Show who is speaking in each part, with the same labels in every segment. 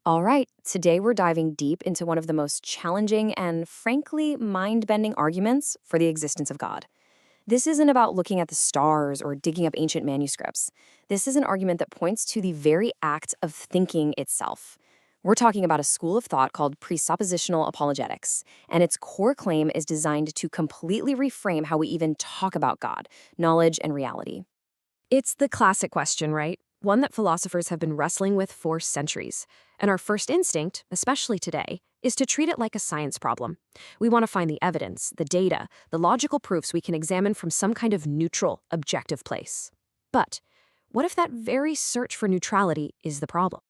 Speaker 1: All right, today we're diving deep into one of the most challenging and frankly mind bending arguments for the existence of God. This isn't about looking at the stars or digging up ancient manuscripts. This is an argument that points to the very act of thinking itself. We're talking about a school of thought called presuppositional apologetics, and its core claim is designed to completely reframe how we even talk about God, knowledge, and reality.
Speaker 2: It's the classic question, right? One that philosophers have been wrestling with for centuries. And our first instinct, especially today, is to treat it like a science problem. We want to find the evidence, the data, the logical proofs we can examine from some kind of neutral, objective place. But what if that very search for neutrality is the problem?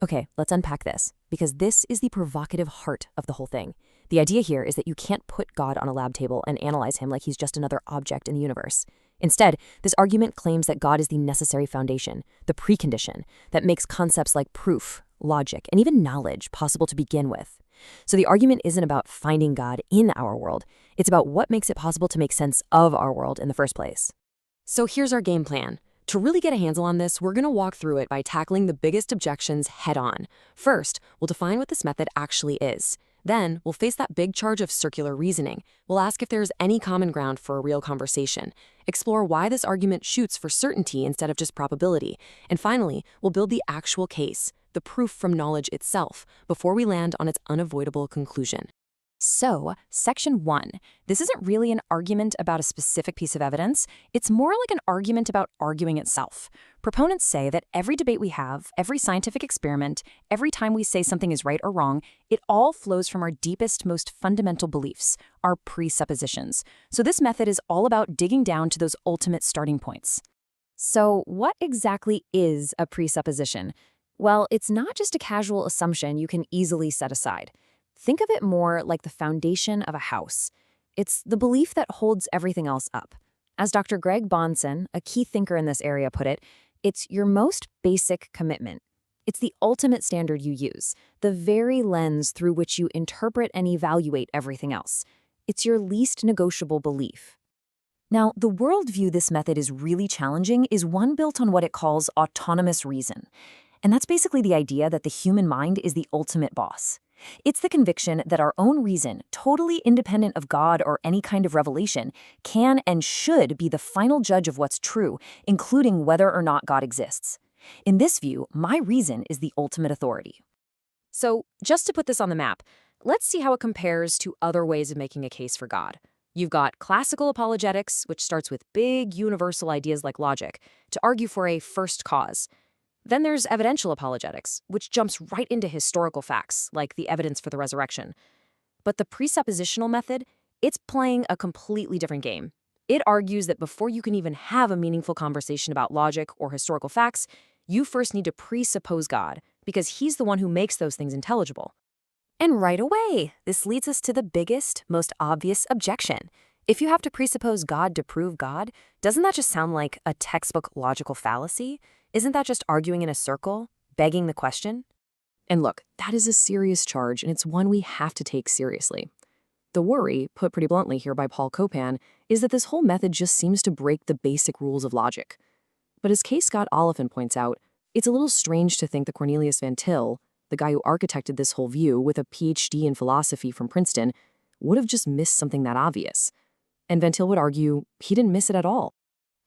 Speaker 3: Okay, let's unpack this, because this is the provocative heart of the whole thing. The idea here is that you can't put God on a lab table and analyze him like he's just another object in the universe. Instead, this argument claims that God is the necessary foundation, the precondition, that makes concepts like proof, logic, and even knowledge possible to begin with. So the argument isn't about finding God in our world, it's about what makes it possible to make sense of our world in the first place.
Speaker 2: So here's our game plan. To really get a handle on this, we're going to walk through it by tackling the biggest objections head-on. First, we'll define what this method actually is. Then, we'll face that big charge of circular reasoning. We'll ask if there's any common ground for a real conversation, explore why this argument shoots for certainty instead of just probability, and finally, we'll build the actual case, the proof from knowledge itself, before we land on its unavoidable conclusion.
Speaker 3: So, section 1. This isn't really an argument about a specific piece of evidence. It's more like an argument about arguing itself. Proponents say that every debate we have, every scientific experiment, every time we say something is right or wrong, it all flows from our deepest, most fundamental beliefs, our presuppositions. So this method is all about digging down to those ultimate starting points. So, what exactly is a presupposition? Well, it's not just a casual assumption you can easily set aside. Think of it more like the foundation of a house. It's the belief that holds everything else up. As Dr. Greg Bahnsen, a key thinker in this area, put it, it's your most basic commitment. It's the ultimate standard you use, the very lens through which you interpret and evaluate everything else. It's your least negotiable belief. Now, the worldview this method is really challenging is one built on what it calls autonomous reason. And that's basically the idea that the human mind is the ultimate boss. It's the conviction that our own reason, totally independent of God or any kind of revelation, can and should be the final judge of what's true, including whether or not God exists. In this view, my reason is the ultimate authority.
Speaker 2: So, just to put this on the map, let's see how it compares to other ways of making a case for God. You've got classical apologetics, which starts with big universal ideas like logic, to argue for a first cause. Then there's evidential apologetics, which jumps right into historical facts, like the evidence for the resurrection. But the presuppositional method, it's playing a completely different game. It argues that before you can even have a meaningful conversation about logic or historical facts, you first need to presuppose God, because he's the one who makes those things intelligible.
Speaker 3: And right away, this leads us to the biggest, most obvious objection. If you have to presuppose God to prove God, doesn't that just sound like a textbook logical fallacy? Isn't that just arguing in a circle, begging the question?
Speaker 2: And look, that is a serious charge, and it's one we have to take seriously. The worry, put pretty bluntly here by Paul Copan, is that this whole method just seems to break the basic rules of logic. But as K. Scott Oliphant points out, it's a little strange to think that Cornelius Van Til, the guy who architected this whole view with a PhD in philosophy from Princeton, would have just missed something that obvious. And Van Til would argue he didn't miss it at all.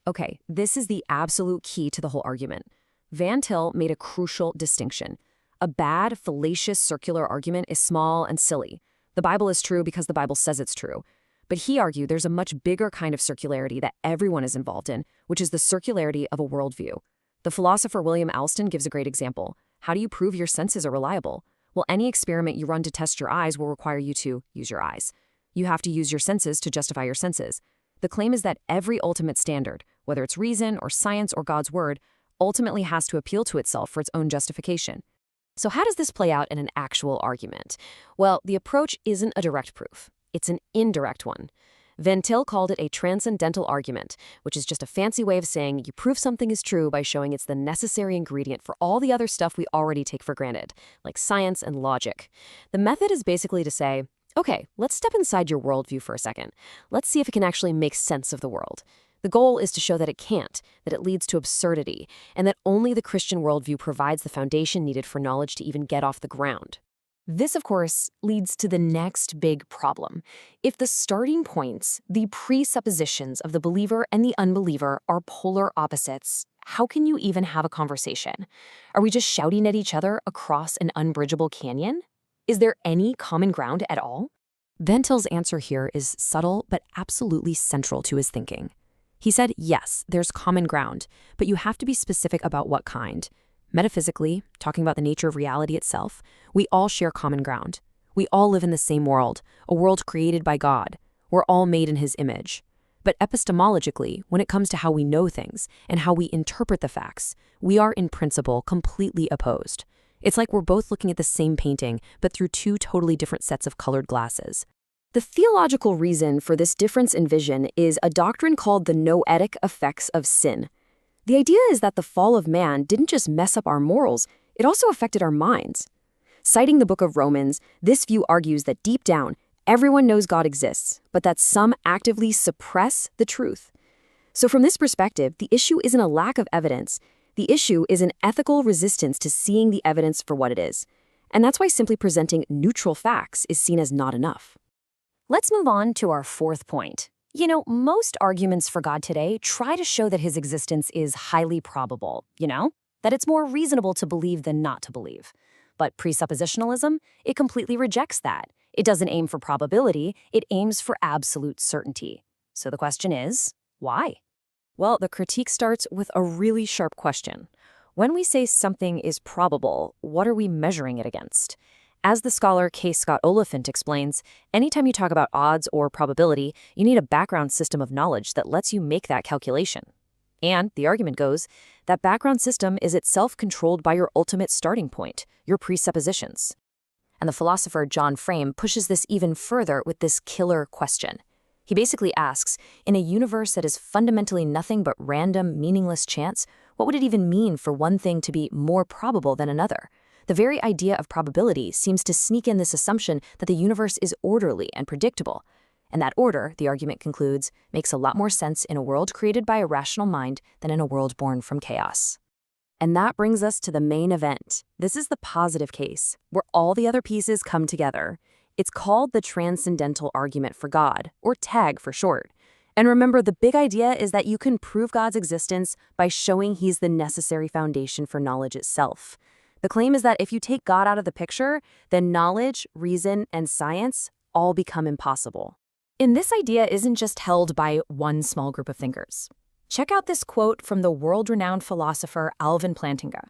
Speaker 2: Okay, this is the absolute key to the whole argument. Van Til made a crucial distinction. A bad, fallacious circular argument is small and silly. The Bible is true because the Bible says it's true. But he argued there's a much bigger kind of circularity that everyone is involved in, which is the circularity of a worldview. The philosopher William Alston gives a great example. How do you prove your senses are reliable? Well, any experiment you run to test your eyes will require you to use your eyes. You have to use your senses to justify your senses. The claim is that every ultimate standard, whether it's reason or science or God's word, ultimately has to appeal to itself for its own justification. So how does this play out in an actual argument? Well, the approach isn't a direct proof. It's an indirect one. Van Til called it a transcendental argument, which is just a fancy way of saying you prove something is true by showing it's the necessary ingredient for all the other stuff we already take for granted, like science and logic. The method is basically to say, okay, let's step inside your worldview for a second. Let's see if it can actually make sense of the world. The goal is to show that it can't, that it leads to absurdity, and that only the Christian worldview provides the foundation needed for knowledge to even get off the ground. This, of course, leads to the next big problem. If the starting points, the presuppositions of the believer and the unbeliever are polar opposites, how can you even have a conversation? Are we just shouting at each other across an unbridgeable canyon? Is there any common ground at all? Van Til's answer here is subtle but absolutely central to his thinking. He said, yes, there's common ground, but you have to be specific about what kind. Metaphysically, talking about the nature of reality itself, we all share common ground. We all live in the same world, a world created by God. We're all made in his image. But epistemologically, when it comes to how we know things and how we interpret the facts, we are in principle completely opposed. It's like we're both looking at the same painting, but through two totally different sets of colored glasses. The theological reason for this difference in vision is a doctrine called the noetic effects of sin. The idea is that the fall of man didn't just mess up our morals, it also affected our minds. Citing the book of Romans, this view argues that deep down, everyone knows God exists, but that some actively suppress the truth. So from this perspective, the issue isn't a lack of evidence. The issue is an ethical resistance to seeing the evidence for what it is. And that's why simply presenting neutral facts is seen as not enough.
Speaker 1: Let's move on to our fourth point. Most arguments for God today try to show that his existence is highly probable, that it's more reasonable to believe than not to believe. But presuppositionalism, it completely rejects that. It doesn't aim for probability, it aims for absolute certainty. So the question is, why? Well, the critique starts with a really sharp question. When we say something is probable, what are we measuring it against? As the scholar K. Scott Oliphant explains, anytime you talk about odds or probability, you need a background system of knowledge that lets you make that calculation. And the argument goes, that background system is itself controlled by your ultimate starting point, your presuppositions. And the philosopher John Frame pushes this even further with this killer question. He basically asks, in a universe that is fundamentally nothing but random, meaningless chance, what would it even mean for one thing to be more probable than another? The very idea of probability seems to sneak in this assumption that the universe is orderly and predictable. And that order, the argument concludes, makes a lot more sense in a world created by a rational mind than in a world born from chaos. And that brings us to the main event. This is the positive case, where all the other pieces come together. It's called the transcendental argument for God, or TAG for short. And remember, the big idea is that you can prove God's existence by showing he's the necessary foundation for knowledge itself. The claim is that if you take God out of the picture, then knowledge, reason, and science all become impossible. And this idea isn't just held by one small group of thinkers. Check out this quote from the world-renowned philosopher Alvin Plantinga.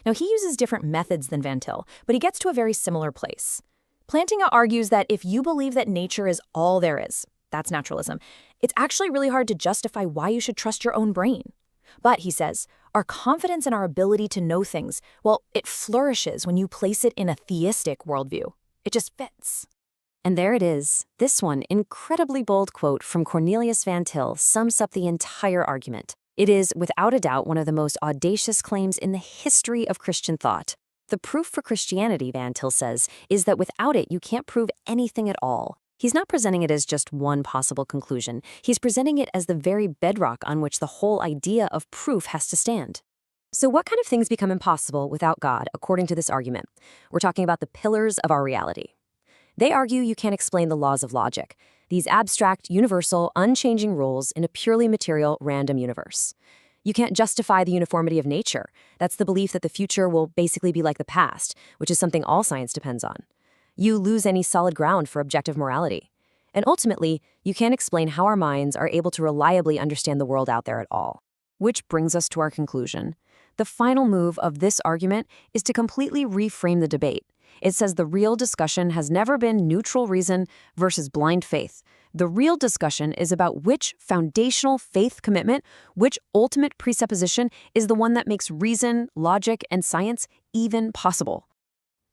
Speaker 1: Now, he uses different methods than Van Til, but he gets to a very similar place. Plantinga argues that if you believe that nature is all there is, that's naturalism, it's actually really hard to justify why you should trust your own brain. But, he says, our confidence in our ability to know things, well, it flourishes when you place it in a theistic worldview. It just fits. And there it is. This one incredibly bold quote from Cornelius Van Til sums up the entire argument. It is, without a doubt, one of the most audacious claims in the history of Christian thought. The proof for Christianity, Van Til says, is that without it, you can't prove anything at all. He's not presenting it as just one possible conclusion. He's presenting it as the very bedrock on which the whole idea of proof has to stand. So what kind of things become impossible without God, according to this argument? We're talking about the pillars of our reality. They argue you can't explain the laws of logic, these abstract, universal, unchanging rules in a purely material, random universe. You can't justify the uniformity of nature. That's the belief that the future will basically be like the past, which is something all science depends on. You lose any solid ground for objective morality. And ultimately, you can't explain how our minds are able to reliably understand the world out there at all. Which brings us to our conclusion. The final move of this argument is to completely reframe the debate. It says the real discussion has never been neutral reason versus blind faith. The real discussion is about which foundational faith commitment, which ultimate presupposition is the one that makes reason, logic, and science even possible.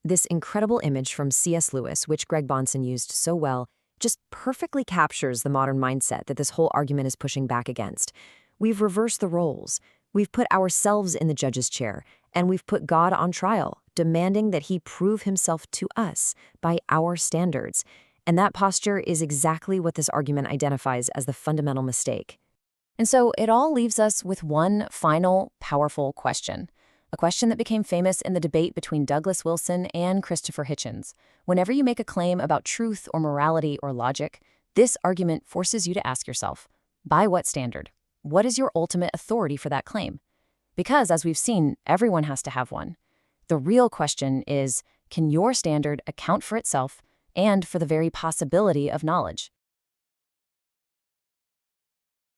Speaker 1: This incredible image from C.S. Lewis, which Greg Bahnsen used so well, just perfectly captures the modern mindset that this whole argument is pushing back against. We've reversed the roles. We've put ourselves in the judge's chair, and we've put God on trial, demanding that he prove himself to us by our standards. And that posture is exactly what this argument identifies as the fundamental mistake.
Speaker 3: And so it all leaves us with one final, powerful question. A question that became famous in the debate between Douglas Wilson and Christopher Hitchens. Whenever you make a claim about truth or morality or logic, this argument forces you to ask yourself, by what standard? What is your ultimate authority for that claim? Because, as we've seen, everyone has to have one. The real question is, can your standard account for itself and for the very possibility of knowledge?